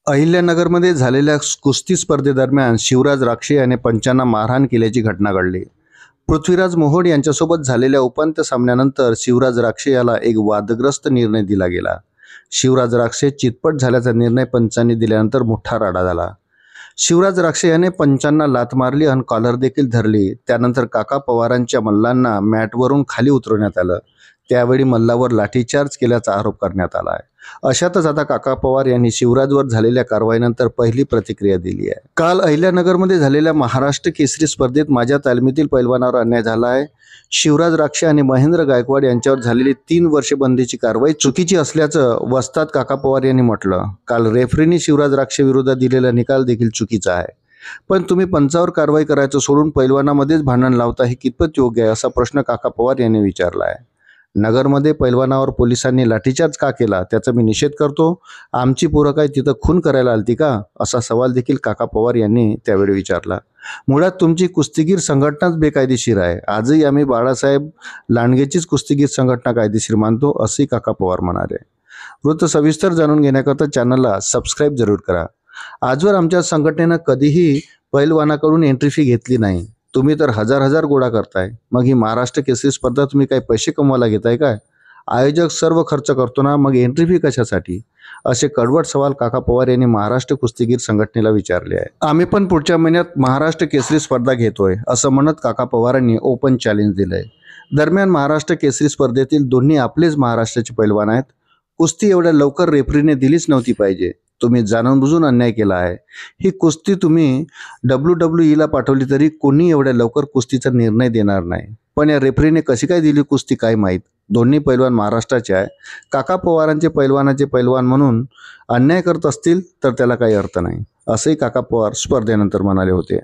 अहिल्यानगरमध्ये झालेल्या कुस्ती स्पर्धेदरम्यान शिवराज राक्षे याने पंचांना मारहाण केल्याची घटना घडली। पृथ्वीराज मोहोड यांच्यासोबत झालेल्या उपांत्य सामन्यानंतर शिवराज राक्षे याला एक वादग्रस्त निर्णय दिला गेला। शिवराज राक्षे चितपट झाल्याचा निर्णय पंचांनी दिल्यानंतर मोठा राडा झाला। शिवराज राक्षे याने पंचांना लात मारली आणि कॉलर देखील धरली। त्यानंतर काका पवारांच्या मल्लांना मॅटवरून खाली उतरवण्यात आलं। त्यावेळी मल्लावर लाठीचार्ज केल्याचा आरोप करण्यात आला आहे। अशातच आता काका पवार यांनी शिवराजवर झालेल्या कारवाईनंतर पहिली प्रतिक्रिया दिली आहे। काल अहिल्यानगरमध्ये झालेल्या महाराष्ट्र केसरी स्पर्धेत माझ्या तालमीतील पैलवानावर अन्याय झाला आहे। शिवराज राक्षे आणि महेंद्र गायकवाड यांच्यावर झालेली 3 वर्ष बंदीची कारवाई चुकीची असल्याचं वस्ताद काका पवार यांनी म्हटलं। काल रेफरीने शिवराज राक्षे विरोधात दिलेला निकाल देखील चुकीचा आहे, पण तुम्ही पंचावर कारवाई करायचं सोडून पैलवानामध्येच भांडण लावता हे कितपत योग्य आहे, असा प्रश्न काका पवार यांनी विचारला आहे। नगरमध्ये पैलवानावर पोलिसांनी लाठीचार्ज का केला त्याचा मी निषेध करतो। आमची पोरं काय तिथं खून करायला आलती का, असा सवाल देखील काका पवार यांनी त्यावेळी विचारला। मुळात तुमची कुस्तीगीर संघटनाच बेकायदेशीर आहे। आजही आम्ही बाळासाहेब लांडगेचीच कुस्तीगीर संघटना कायदेशीर मानतो, असेही काका पवार म्हणाले। वृत्त सविस्तर जाणून घेण्याकरता चॅनलला सबस्क्राईब जरूर करा। आजवर आमच्या संघटनेनं कधीही पैलवानाकडून एंट्री फी घेतली नाही। तुम्ही तर हजार गोळा करताय, मग ही महाराष्ट्र केसरी स्पर्धा तुम्ही काही पैसे कमवायला घेताय काय? आयोजक सर्व खर्च करतो ना, मग एंट्री फी कशासाठी? असे कडवट सवाल काका पवार यांनी महाराष्ट्र कुस्तीगीर संघटनेला विचारले आहे। आम्ही पण पुढच्या महिन्यात महाराष्ट्र केसरी स्पर्धा घेतोय, असं म्हणत काका पवारांनी ओपन चॅलेंज दिलंय। दरम्यान महाराष्ट्र केसरी स्पर्धेतील दोन्ही आपलेच महाराष्ट्राचे पैलवान आहेत। कुस्ती एवढ्या लवकर रेफरीने दिलीच नव्हती पाहिजे। तुम्ही जाणून बुजून अन्याय केला आहे। ही कुस्ती तुम्ही WWE ला पाठवली तरी कोणी एवढ्या लवकर कुस्तीचा निर्णय देणार नाही, पण या रेफरीने कशी काय दिली कुस्ती काय माहीत। दोन्ही पैलवान महाराष्ट्राचे आहे। काका पवारांचे पैलवानाचे पैलवान म्हणून अन्याय करत असतील तर त्याला काही अर्थ नाही, असेही काका पवार स्पर्धेनंतर म्हणाले होते।